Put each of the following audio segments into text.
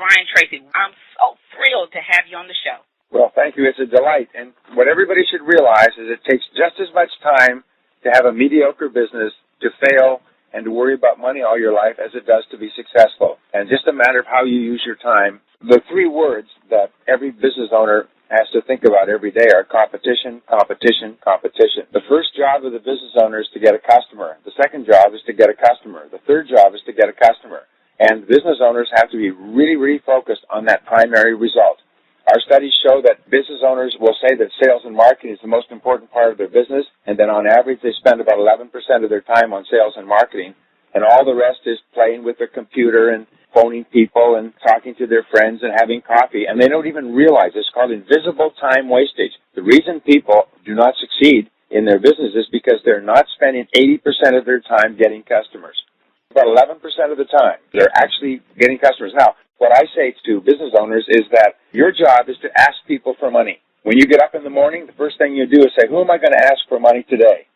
Brian Tracy. I'm so thrilled to have you on the show. Well, thank you. It's a delight. And what everybody should realize is it takes just as much time to have a mediocre business, to fail, and to worry about money all your life as it does to be successful. And just a matter of how you use your time. The three words that every business owner has to think about every day are competition, competition, competition. The first job of the business owner is to get a customer. The second job is to get a customer. The third job is to get a customer. And business owners have to be really, really focused on that primary result. Our studies show that business owners will say that sales and marketing is the most important part of their business, and then on average they spend about 11% of their time on sales and marketing, and all the rest is playing with their computer and phoning people and talking to their friends and having coffee, and they don't even realize it's called invisible time wastage. The reason people do not succeed in their business is because they're not spending 80% of their time getting customers. About 11% of the time, they're actually getting customers. Now, what I say to business owners is that your job is to ask people for money. When you get up in the morning, the first thing you do is say, who am I going to ask for money today?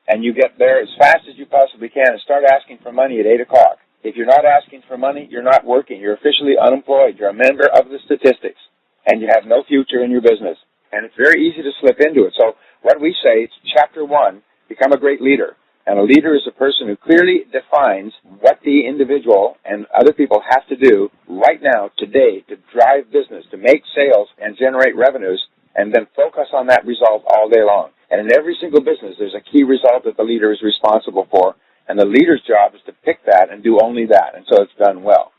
And you get there as fast as you possibly can and start asking for money at 8 o'clock. If you're not asking for money, you're not working. You're officially unemployed. You're a member of the statistics, and you have no future in your business. And it's very easy to slip into it. So what we say, it's chapter 1, become a great leader. And a leader is a person who clearly defines what the individual and other people have to do right now, today, to drive business, to make sales and generate revenues, and then focus on that result all day long. And in every single business, there's a key result that the leader is responsible for, and the leader's job is to pick that and do only that, and so it's done well.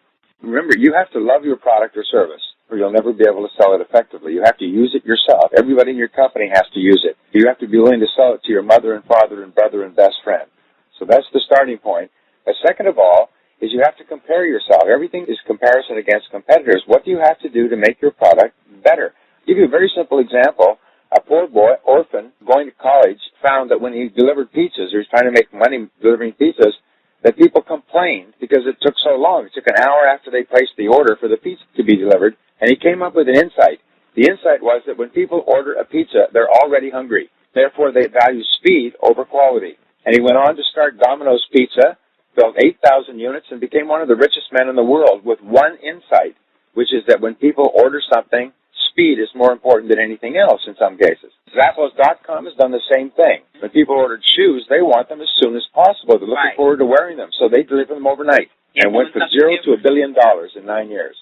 Remember, you have to love your product or service, or you'll never be able to sell it effectively. You have to use it yourself. Everybody in your company has to use it. You have to be willing to sell it to your mother and father and brother and best friend. So that's the starting point. But second of all is you have to compare yourself. Everything is comparison against competitors. What do you have to do to make your product better? I'll give you a very simple example. A poor boy, orphan, going to college, found that when he delivered pizzas, he was trying to make money delivering pizzas, that people complained because it took so long. It took an hour after they placed the order for the pizza to be delivered, and he came up with an insight. The insight was that when people order a pizza, they're already hungry. Therefore, they value speed over quality. And he went on to start Domino's Pizza, built 8,000 units, and became one of the richest men in the world with one insight, which is that when people order something, speed is more important than anything else in some cases. Zappos.com has done the same thing. When people ordered shoes, they want them as soon as possible. They're looking forward to wearing them, so they deliver them overnight. And went from $0 to $1 billion in 9 years.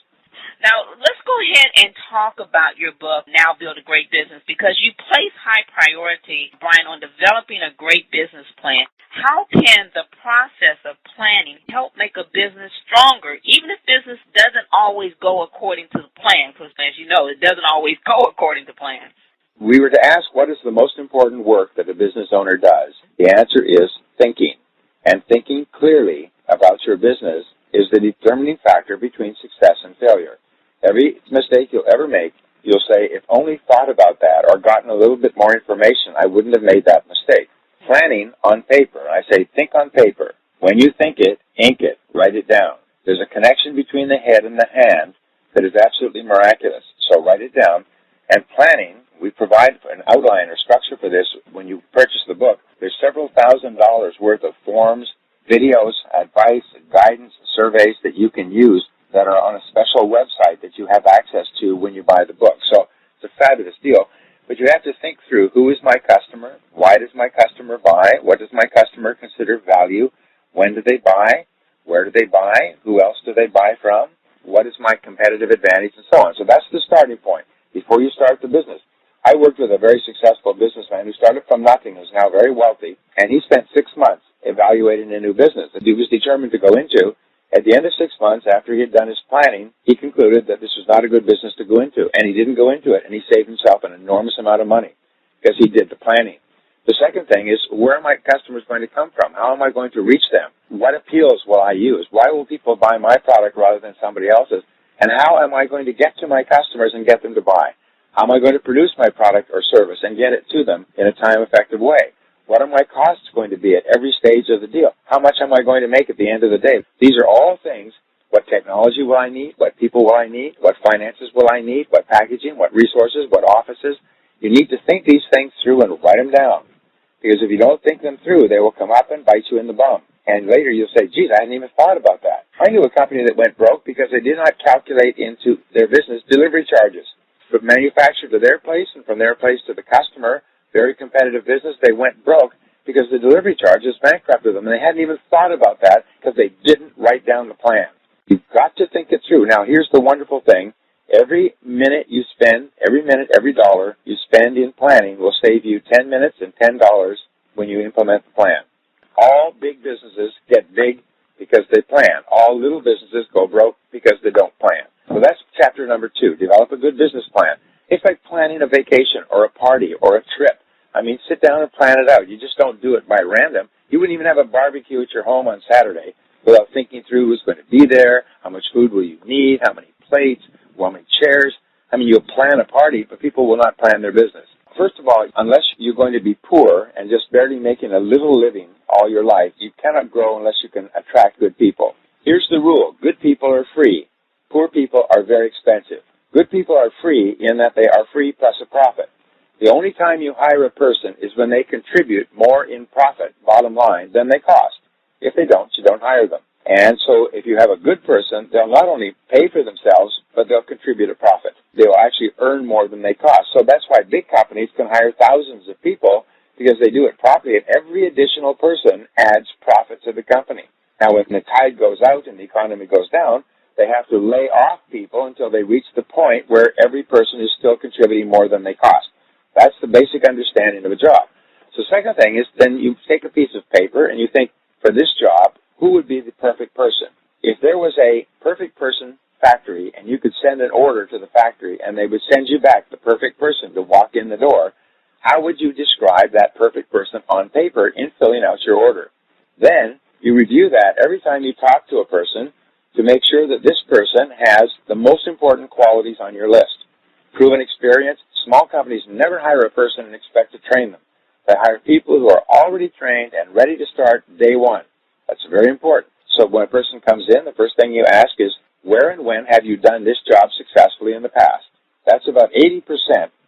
Now, let's go ahead and talk about your book, Now Build a Great Business, because you place high priority, Brian, on developing a great business plan. How can the process of planning help make a business stronger, even if business doesn't always go according to the plan? Because, as you know, it doesn't always go according to plan. We were to ask what is the most important work that a business owner does. The answer is thinking. And thinking clearly about your business is the determining factor between success and failure. Every mistake you'll ever make, you'll say, if only thought about that or gotten a little bit more information, I wouldn't have made that mistake. Planning on paper. I say, think on paper. When you think it, ink it, write it down. There's a connection between the head and the hand that is absolutely miraculous. So write it down. And planning, we provide an outline or structure for this when you purchase the book. There's several $1,000s worth of forms, videos, advice, guidance, surveys that you can use that are on a special website that you have access to when you buy the book. So it's a fabulous deal. But you have to think through, who is my customer? Why does my customer buy? What does my customer consider value? When do they buy? Where do they buy? Who else do they buy from? What is my competitive advantage? And so on. So that's the starting point before you start the business. I worked with a very successful businessman who started from nothing, who's now very wealthy, and he spent 6 months evaluating a new business that he was determined to go into. At the end of 6 months, after he had done his planning, he concluded that this was not a good business to go into, and he didn't go into it, and he saved himself an enormous amount of money because he did the planning. The second thing is, where are my customers going to come from? How am I going to reach them? What appeals will I use? Why will people buy my product rather than somebody else's? And how am I going to get to my customers and get them to buy? How am I going to produce my product or service and get it to them in a time-effective way? What are my costs going to be at every stage of the deal? How much am I going to make at the end of the day? These are all things. What technology will I need? What people will I need? What finances will I need? What packaging? What resources? What offices? You need to think these things through and write them down. Because if you don't think them through, they will come up and bite you in the bum. And later you'll say, geez, I hadn't even thought about that. I knew a company that went broke because they did not calculate into their business delivery charges. From manufacturer to their place and from their place to the customer, very competitive business, they went broke because the delivery charges bankrupted them. And they hadn't even thought about that because they didn't write down the plan. You've got to think it through. Now, here's the wonderful thing. Every minute you spend, every minute, every dollar you spend in planning will save you 10 minutes and $10 when you implement the plan. All big businesses get big because they plan. All little businesses go broke because they don't plan. So that's chapter number 2. Develop a good business plan. It's like planning a vacation or a party or a trip. I mean, sit down and plan it out. You just don't do it by random. You wouldn't even have a barbecue at your home on Saturday without thinking through who's going to be there, how much food will you need, how many plates, how many chairs. I mean, you'll plan a party, but people will not plan their business. First of all, unless you're going to be poor and just barely making a little living all your life, you cannot grow unless you can attract good people. Here's the rule. Good people are free. Poor people are very expensive. Good people are free in that they are free plus a profit. The only time you hire a person is when they contribute more in profit, bottom line, than they cost. If they don't, you don't hire them. And so if you have a good person, they'll not only pay for themselves, but they'll contribute a profit. They'll actually earn more than they cost. So that's why big companies can hire thousands of people because they do it properly, and every additional person adds profit to the company. Now, when the tide goes out and the economy goes down, they have to lay off people until they reach the point where every person is still contributing more than they cost. That's the basic understanding of a job. So the second thing is then you take a piece of paper and you think, for this job, who would be the perfect person? If there was a perfect person factory and you could send an order to the factory and they would send you back the perfect person to walk in the door, how would you describe that perfect person on paper in filling out your order? Then you review that every time you talk to a person to make sure that this person has the most important qualities on your list. Proven experience. Small companies never hire a person and expect to train them. They hire people who are already trained and ready to start day one. That's very important. So when a person comes in, the first thing you ask is, where and when have you done this job successfully in the past? That's about 80%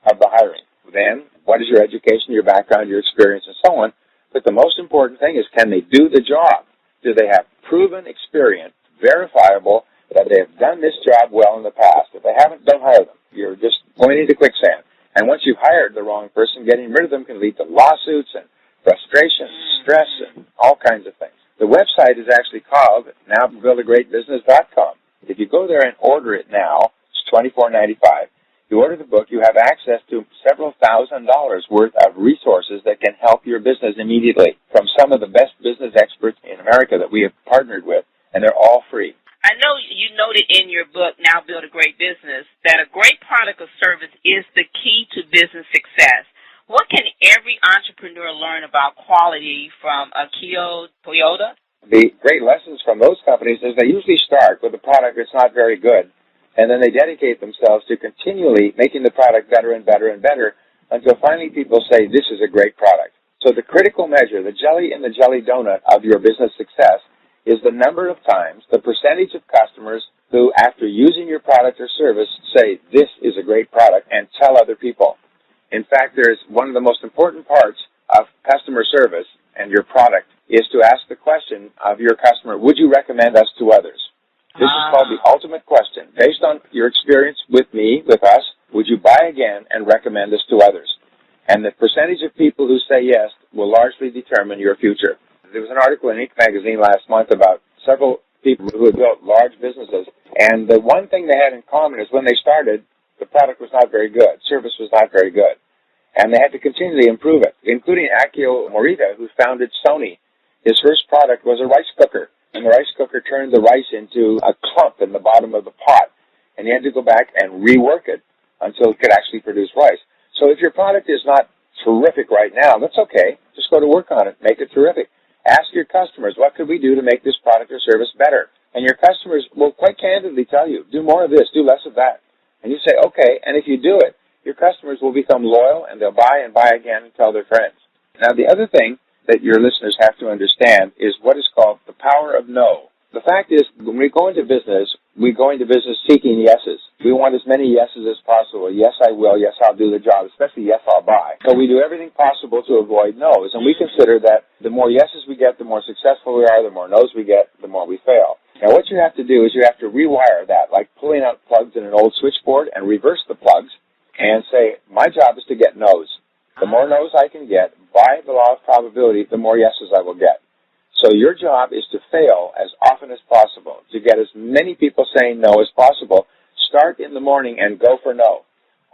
of the hiring. Then, what is your education, your background, your experience, and so on? But the most important thing is, can they do the job? Do they have proven experience, verifiable, that they have done this job well in the past? If they haven't, don't hire them. You're just going into quicksand. And once you've hired the wrong person, getting rid of them can lead to lawsuits and frustration, stress, and all kinds of things. The website is actually called nowbuildagreatbusiness.com. If you go there and order it now, it's $24.95. You order the book, you have access to several $1,000s worth of resources that can help your business immediately from some of the best business experts in America that we have partnered with, and they're all free. I know you noted in your book, Now Build a Great Business, that a great product or service is the key to business success. What can every entrepreneur learn about quality from Akio Toyoda? The great lessons from those companies is they usually start with a product that's not very good, and then they dedicate themselves to continually making the product better and better and better until finally people say, this is a great product. So the critical measure, the jelly in the jelly donut of your business success, is the number of times, the percentage of customers who, after using your product or service, say, this is a great product, and tell other people. In fact, there's one of the most important parts of customer service and your product is to ask the question of your customer, would you recommend us to others? This is called the ultimate question. Based on your experience with me, with us, would you buy again and recommend us to others? And the percentage of people who say yes will largely determine your future. There was an article in Inc. magazine last month about several people who had built large businesses, and the one thing they had in common is when they started, the product was not very good. Service was not very good. And they had to continually improve it, including Akio Morita, who founded Sony. His first product was a rice cooker, and the rice cooker turned the rice into a clump in the bottom of the pot, and he had to go back and rework it until it could actually produce rice. So if your product is not terrific right now, that's okay. Just go to work on it. Make it terrific. Ask your customers, what could we do to make this product or service better? And your customers will quite candidly tell you, do more of this, do less of that. And you say, okay, and if you do it, your customers will become loyal and they'll buy and buy again and tell their friends. Now, the other thing that your listeners have to understand is what is called the power of no. The fact is, when we go into business, we go into business seeking yeses. We want as many yeses as possible. Yes, I will. Yes, I'll do the job, especially yes, I'll buy. So we do everything possible to avoid no's, and we consider that the more yeses we get, the more successful we are, the more no's we get, the more we fail. Now, what you have to do is you have to rewire that, like pulling out plugs in an old switchboard and reverse the plugs and say, my job is to get no's. The more no's I can get, by the law of probability, the more yeses I will get. So your job is to fail as often as possible, to get as many people saying no as possible. Start in the morning and go for no.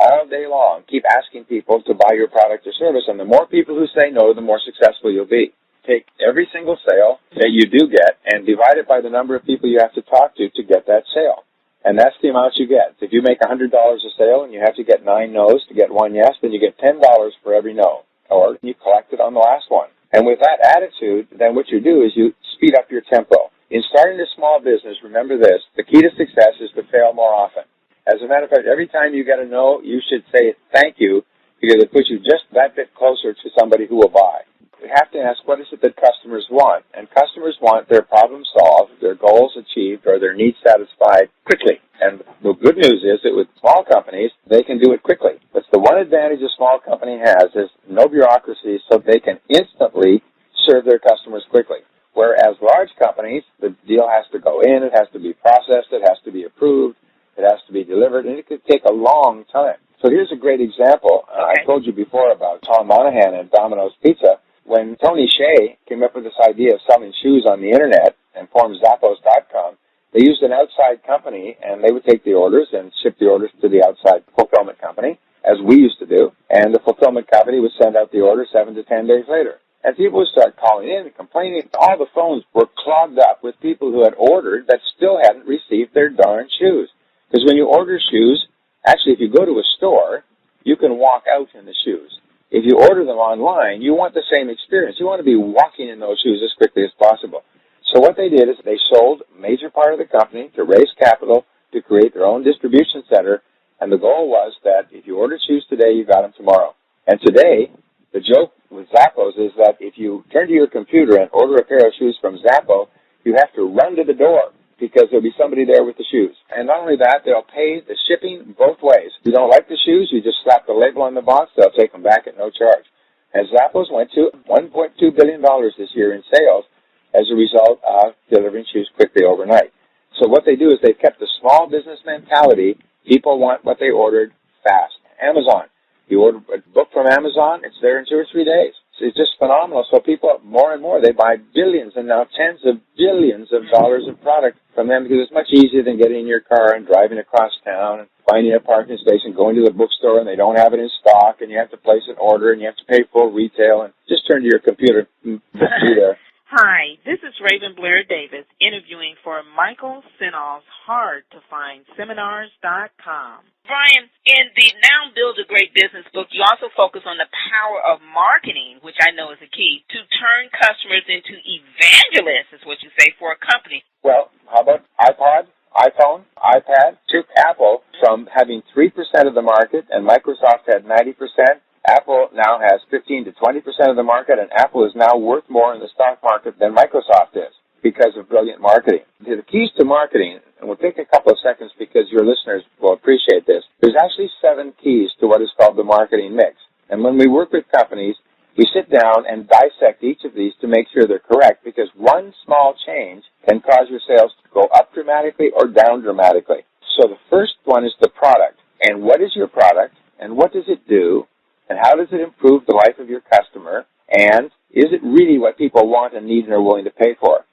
All day long, keep asking people to buy your product or service, and the more people who say no, the more successful you'll be. Take every single sale that you do get and divide it by the number of people you have to talk to get that sale. And that's the amount you get. If you make $100 a sale and you have to get 9 no's to get 1 yes, then you get $10 for every no, or you collect it on the last one. And with that attitude, then what you do is you speed up your tempo. In starting a small business, remember this, the key to success is to fail more often. As a matter of fact, every time you get a no, you should say thank you, because it puts you just that bit closer to somebody who will buy. We have to ask, what is it that customers want? And customers want their problem solved, their goals achieved, or their needs satisfied quickly. And the good news is that with small companies, they can do it quickly. That's the one advantage a small company has, is no bureaucracy, so they can instantly serve their customers quickly. Whereas large companies, the deal has to go in, it has to be processed, it has to be approved, it has to be delivered, and it could take a long time. So here's a great example. I told you before about Tom Monahan and Domino's Pizza. When Tony Hsieh came up with this idea of selling shoes on the Internet and formed Zappos.com, they used an outside company, and they would take the orders and ship the orders to the outside fulfillment company, as we used to do, and the fulfillment company would send out the order 7 to 10 days later. And people would start calling in and complaining. All the phones were clogged up with people who had ordered that still hadn't received their darn shoes. Because when you order shoes, actually if you go to a store, you can walk out in the shoes. If you order them online, you want the same experience. You want to be walking in those shoes as quickly as possible. So what they did is they sold a major part of the company to raise capital to create their own distribution center, and the goal was that if you ordered shoes today, you got them tomorrow. And today, the joke with Zappos is that if you turn to your computer and order a pair of shoes from Zappo, you have to run to the door because there'll be somebody there with the shoes. And not only that, they'll pay the shipping both ways. If you don't like the shoes, you just slap the label on the box, they'll take them back at no charge. And Zappos went to $1.2 billion this year in sales as a result of delivering shoes quickly overnight. So what they do is they've kept the small business mentality. People want what they ordered fast. Amazon. You order a book from Amazon, it's there in 2 or 3 days. It's just phenomenal. So people, more and more, they buy billions and now tens of billions of dollars of product from them because it's much easier than getting in your car and driving across town and finding a parking space and going to the bookstore and they don't have it in stock and you have to place an order and you have to pay full retail and just turn to your computer and be there. Hi, this is Raven Blair Davis interviewing for Michael Senoff's HardToFindSeminars.com. Brian, in the Now Build a Great Business book, you also focus on the power of marketing, which I know is a key, to turn customers into evangelists, is what you say, for a company. Well, how about iPod, iPhone, iPad? Took Apple from having 3% of the market and Microsoft had 90%. Apple now has 15 to 20% of the market, and Apple is now worth more in the stock market than Microsoft is because of brilliant marketing. The keys to marketing, and we'll take a couple of seconds because your listeners will appreciate this, there's actually 7 keys to what is called the marketing mix. And when we work with companies, we sit down and dissect each of these to make sure they're correct because one small change can cause your sales to go up dramatically or down dramatically. So the first one is the product. And what is your product, and what does it do? And how does it improve the life of your customer? And is it really what people want and need and are willing to pay for?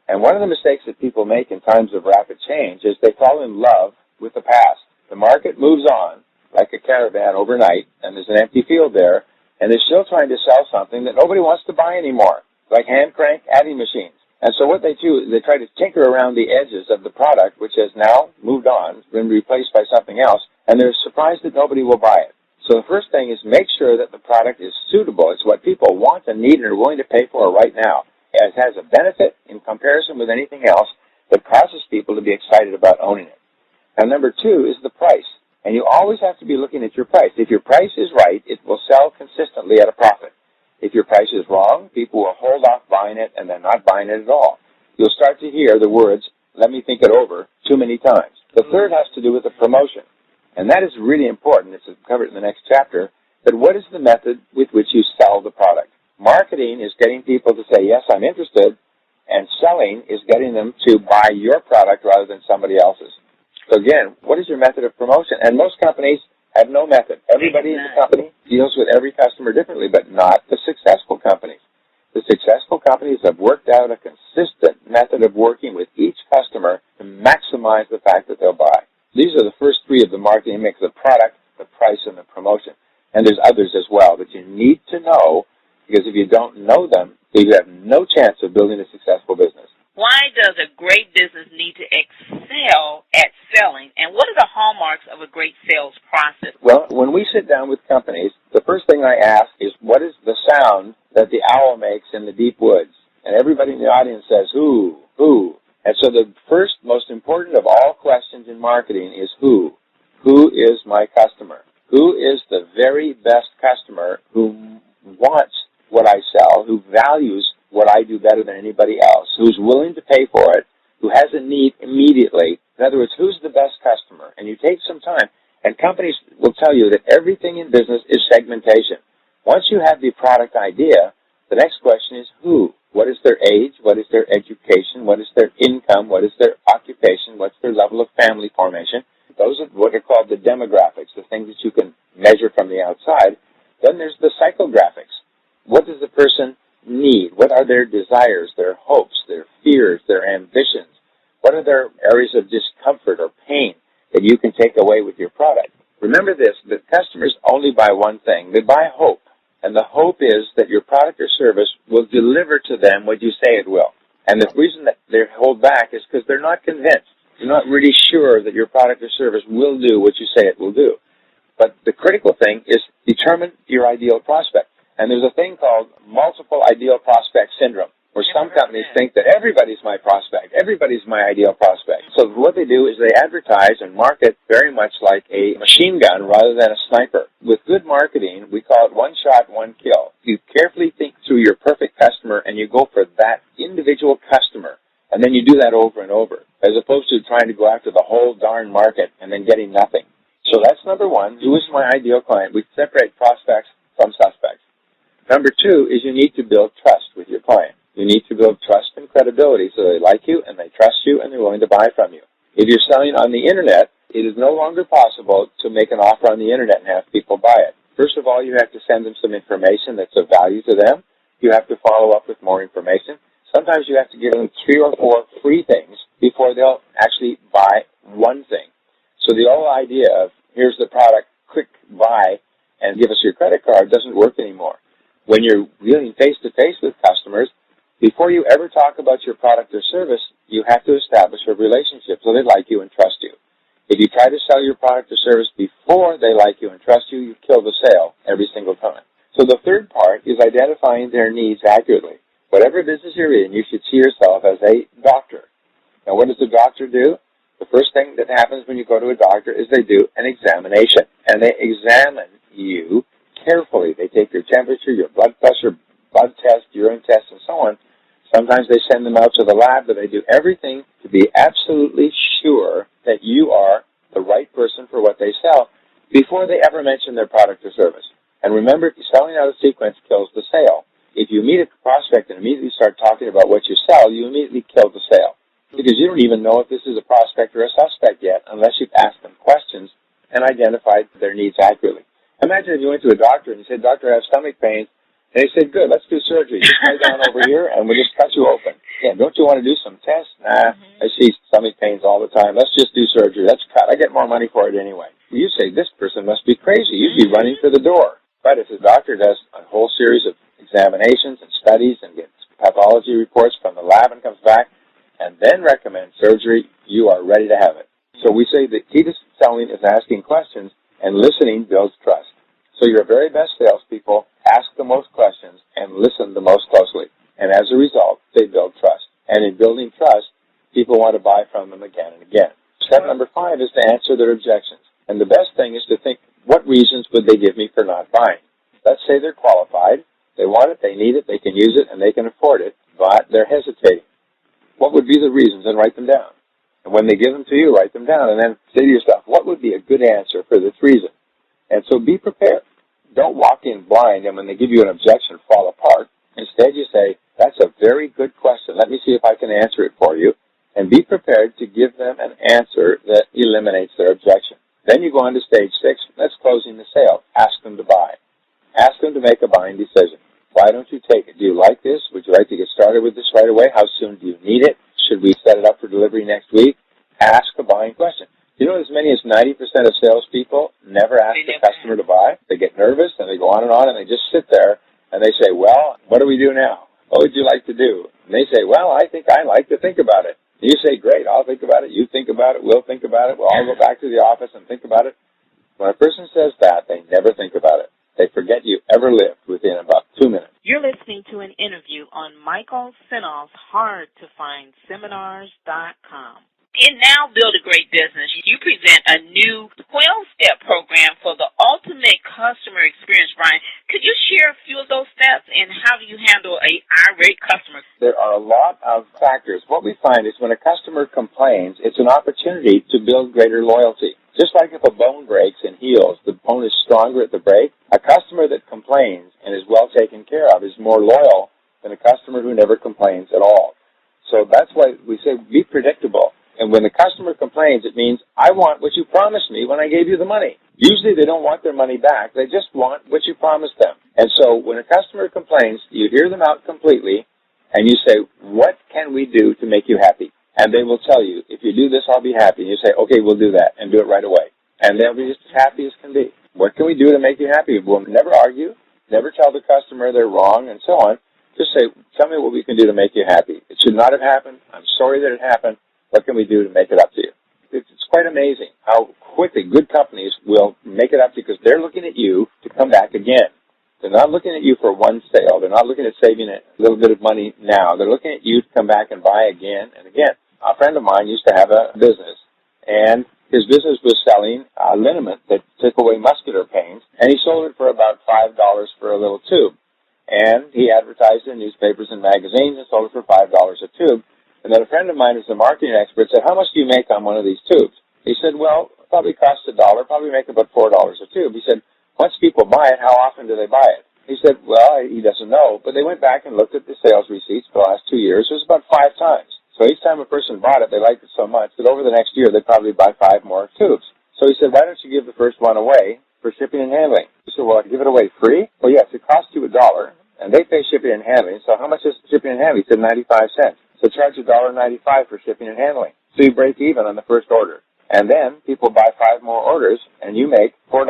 And one of the mistakes that people make in times of rapid change is they fall in love with the past. The market moves on like a caravan overnight, and there's an empty field there, and they're still trying to sell something that nobody wants to buy anymore, like hand crank adding machines. And so what they do is they try to tinker around the edges of the product, which has now moved on, been replaced by something else, and they're surprised that nobody will buy it. So the first thing is make sure that the product is suitable. It's what people want and need and are willing to pay for right now. It has a benefit in comparison with anything else that causes people to be excited about owning it. And number 2 is the price. And you always have to be looking at your price. If your price is right, it will sell consistently at a profit. If your price is wrong, people will hold off buying it and then not buying it at all. You'll start to hear the words, let me think it over too many times. The third has to do with the promotion. And that is really important. It's covered in the next chapter. But what is the method with which you sell the product? Marketing is getting people to say, yes, I'm interested. And selling is getting them to buy your product rather than somebody else's. So again, what is your method of promotion? And most companies have no method. Everybody in the company deals with every customer differently, but not the successful companies. The successful companies have worked out a consistent method of working with each customer to maximize the fact that they'll buy. These are the first three of the marketing mix: the product, the price, and the promotion. And there's others as well that you need to know, because if you don't know them, you have no chance of building a successful business. Why does a great business need to excel at selling, and what are the hallmarks of a great sales process? Well, when we sit down with companies, the first thing I ask is, what is the sound that the owl makes in the deep woods? And everybody in the audience says, who? And so the first, most important of all questions in marketing is who? Who is my customer? Who is the very best customer who wants what I sell, who values what I do better than anybody else, who's willing to pay for it, who has a need immediately? In other words, who's the best customer? And you take some time, and companies will tell you that everything in business is segmentation. Once you have the product idea, the next question is who? What is their age? What is their education? What is their income? What is their occupation? What's their level of family formation? Those are what are called the demographics, the things that you can measure from the outside. Then there's the psychographics. What does the person need? What are their desires, their hopes, their fears, their ambitions? What are their areas of discomfort or pain that you can take away with your product? Remember this, that customers only buy one thing. They buy hope. And the hope is that your product or service will deliver to them what you say it will. And the reason that they hold back is because they're not convinced. You're not really sure that your product or service will do what you say it will do. But the critical thing is determine your ideal prospect. And there's a thing called multiple ideal prospect syndrome, where some companies think that everybody's my prospect, everybody's my ideal prospect. So what they do is they advertise and market very much like a machine gun rather than a sniper. With good marketing, we call it one shot, one kill. You carefully think through your perfect customer and you go for that individual customer. And then you do that over and over, as opposed to trying to go after the whole darn market and then getting nothing. So that's number one. Who is my ideal client? We separate prospects from suspects. Number two is you need to build trust with your client. You need to build trust and credibility so they like you and they trust you and they're willing to buy from you. If you're selling on the Internet, it is no longer possible to make an offer on the Internet and have people buy it. First of all, you have to send them some information that's of value to them. You have to follow up with more information. Sometimes you have to give them 3 or 4 free things before they'll actually buy one thing. So the whole idea of, here's the product, quick buy, and give us your credit card doesn't work anymore. When you're dealing face-to-face with customers, before you ever talk about your product or service, you have to establish a relationship so they like you and trust you. If you try to sell your product or service before they like you and trust you, you kill the sale every single time. So the third part is identifying their needs accurately. Whatever business you're in, you should see yourself as a doctor. Now, what does the doctor do? The first thing that happens when you go to a doctor is they do an examination, and they examine you carefully. They take your temperature, your blood pressure, blood test, urine test, and so on. Sometimes they send them out to the lab, but they do everything to be absolutely sure that you are the right person for what they sell before they ever mention their product or service. And remember, selling out of sequence kills the sale. If you meet a prospect and immediately start talking about what you sell, you immediately kill the sale. Because you don't even know if this is a prospect or a suspect yet unless you've asked them questions and identified their needs accurately. Imagine if you went to a doctor and you said, "Doctor, I have stomach pains." And they said, "Good, let's do surgery. Just lie down over here and we'll just cut you open." Yeah, don't you want to do some tests? Nah, I see stomach pains all the time. Let's just do surgery. Let's cut. I get more money for it anyway. You say, this person must be crazy. You'd be running for the door. But if the doctor does a whole series of examinations and studies and gets pathology reports from the lab and comes back and then recommends surgery, you are ready to have it. So we say the key to selling is asking questions, and listening builds trust. So your very best salespeople ask the most questions and listen the most closely. And as a result, they build trust. And in building trust, people want to buy from them again and again. Step number 5 is to answer their objections. And the best thing is to think, what reasons would they give me for not buying? Let's say they're qualified, they want it, they need it, they can use it, and they can afford it, but they're hesitating. What would be the reasons? And write them down. When they give them to you, write them down, and then say to yourself, what would be a good answer for this reason? And so be prepared. Don't walk in blind, and when they give you an objection, fall apart. Instead, you say, that's a very good question. Let me see if I can answer it for you. And be prepared to give them an answer that eliminates their objection. Then you go on to stage 6. That's closing the sale. Ask them to buy. Ask them to make a buying decision. Why don't you take it? Do you like this? Would you like to get started with this right away? How soon do you need it? Should we set it up for delivery next week? Ask a buying question. You know, as many as 90% of salespeople never ask the customer to buy. They get nervous, and they go on, and they just sit there, and they say, well, what do we do now? What would you like to do? And they say, well, I think I'd like to think about it. And you say, great, I'll think about it. You think about it. We'll think about it. We'll all go back to the office and think about it. When a person says that, they never think about it. They forget you ever lived within about 2 minutes. You're listening to an interview on Michael Senoff's HardToFindSeminars.com. In Now Build a Great Business, you present a new 12-step program for the ultimate customer experience, Brian. Could you share a few of those steps, and how do you handle an irate customer? There are a lot of factors. What we find is when a customer complains, it's an opportunity to build greater loyalty. Just like if a bone breaks and heals, the bone is stronger at the break. A customer that complains and is well taken care of is more loyal than a customer who never complains at all. So that's why we say be predictable. And when the customer complains, it means, I want what you promised me when I gave you the money. Usually they don't want their money back. They just want what you promised them. And so when a customer complains, you hear them out completely, and you say, what can we do to make you happy? And they will tell you, if you do this, I'll be happy. And you say, okay, we'll do that, and do it right away. And they'll be just as happy as can be. What can we do to make you happy? We'll never argue, never tell the customer they're wrong, and so on. Just say, tell me what we can do to make you happy. It should not have happened. I'm sorry that it happened. What can we do to make it up to you? It's quite amazing how quickly good companies will make it up to you because they're looking at you to come back again. They're not looking at you for one sale. They're not looking at saving a little bit of money now. They're looking at you to come back and buy again and again. A friend of mine used to have a business, and his business was selling a liniment that took away muscular pains, and he sold it for about $5 for a little tube. And he advertised in newspapers and magazines and sold it for $5 a tube. And then a friend of mine who's a marketing expert said, how much do you make on one of these tubes? He said, well, it probably costs $1, probably make about $4 a tube. He said, once people buy it, how often do they buy it? He said, well, he doesn't know. But they went back and looked at the sales receipts for the last 2 years. It was about 5 times. So each time a person bought it, they liked it so much that over the next year, they'd probably buy 5 more tubes. So he said, why don't you give the first one away for shipping and handling? He said, well, I'd give it away free? Well, yes, it costs you $1, and they pay shipping and handling. So how much is shipping and handling? He said, 95 cents. So charge $1.95 for shipping and handling. So you break even on the first order. And then people buy 5 more orders, and you make $4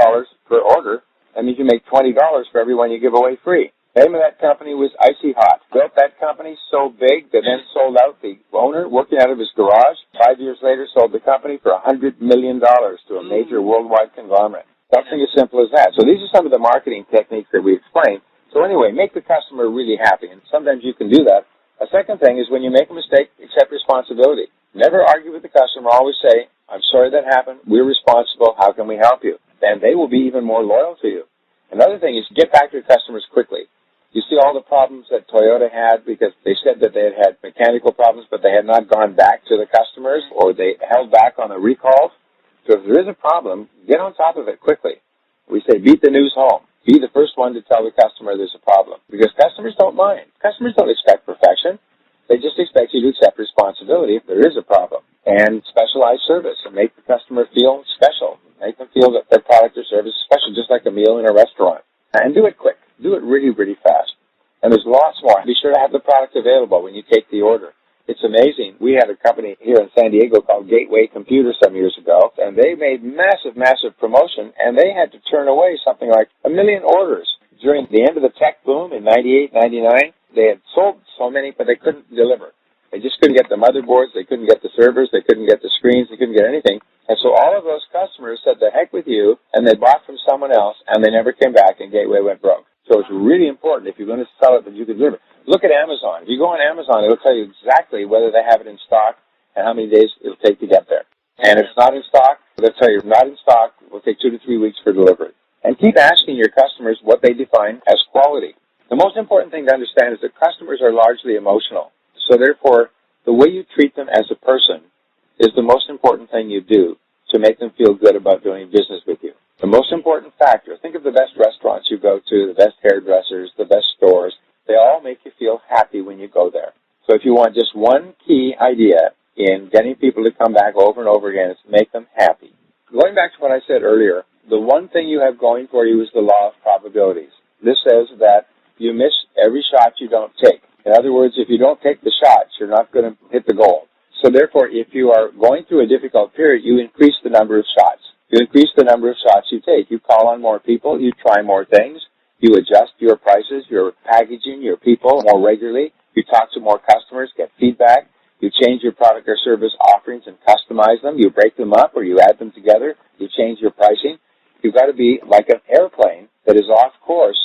per order. That means you make $20 for every one you give away free. The name of that company was Icy Hot. Built that company so big that then sold out. The owner, working out of his garage, 5 years later sold the company for $100 million to a major worldwide conglomerate. Something as simple as that. So these are some of the marketing techniques that we explain. So anyway, make the customer really happy, and sometimes you can do that. A second thing is when you make a mistake, accept responsibility. Never argue with the customer. Always say, I'm sorry that happened. We're responsible. How can we help you? And they will be even more loyal to you. Another thing is get back to your customers quickly. You see all the problems that Toyota had because they said that they had mechanical problems, but they had not gone back to the customers, or they held back on the recalls. So if there is a problem, get on top of it quickly. We say beat the news home. Be the first one to tell the customer there's a problem, because customers don't mind. Customers don't expect perfection. They just expect you to accept responsibility if there is a problem. And specialized service and make the customer feel special. Make them feel that their product or service is special, just like a meal in a restaurant. And do it quick. Do it really, really fast. And there's lots more. Be sure to have the product available when you take the order. It's amazing. We had a company here in San Diego called Gateway Computer some years ago, and they made massive, massive promotion, and they had to turn away something like 1 million orders. During the end of the tech boom in 98, 99, they had sold so many, but they couldn't deliver. They just couldn't get the motherboards, they couldn't get the servers, they couldn't get the screens, they couldn't get anything. And so all of those customers said, the heck with you, and they bought from someone else, and they never came back, and Gateway went broke. So it's really important, if you're going to sell it, that you can deliver. Look at Amazon. If you go on Amazon, it'll tell you exactly whether they have it in stock and how many days it'll take to get there. And if it's not in stock, they'll tell you it's not in stock. It will take 2 to 3 weeks for delivery. And keep asking your customers what they define as quality. The most important thing to understand is that customers are largely emotional. So therefore, the way you treat them as a person is the most important thing you do to make them feel good about doing business with you. The most important factor, think of the best restaurants you go to, the best hairdressers, the best stores. They all make you feel happy when you go there. So if you want just one key idea in getting people to come back over and over again, it's make them happy. Going back to what I said earlier, the one thing you have going for you is the law of probabilities. This says that you miss every shot you don't take. In other words, if you don't take the shots, you're not going to hit the goal. So therefore, if you are going through a difficult period, you increase the number of shots. You increase the number of shots you take. You call on more people. You try more things. You adjust your prices, your packaging, your people more regularly. You talk to more customers, get feedback. You change your product or service offerings and customize them. You break them up or you add them together. You change your pricing. You've got to be like an airplane that is off course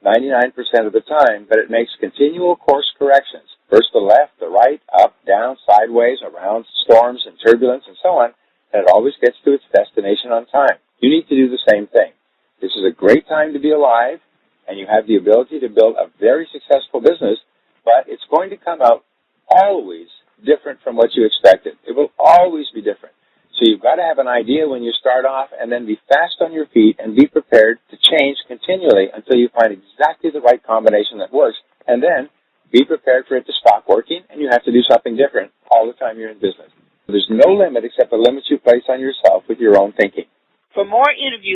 99% of the time, but it makes continual course corrections. First the left, the right, up, down, sideways, around storms and turbulence and so on, and it always gets to its destination on time. You need to do the same thing. This is a great time to be alive, and you have the ability to build a very successful business, but it's going to come out always different from what you expected. It will always be different. So you've got to have an idea when you start off and then be fast on your feet and be prepared to change continually until you find exactly the right combination that works. And then be prepared for it to stop working and you have to do something different all the time you're in business. There's no limit except the limits you place on yourself with your own thinking. For more interviews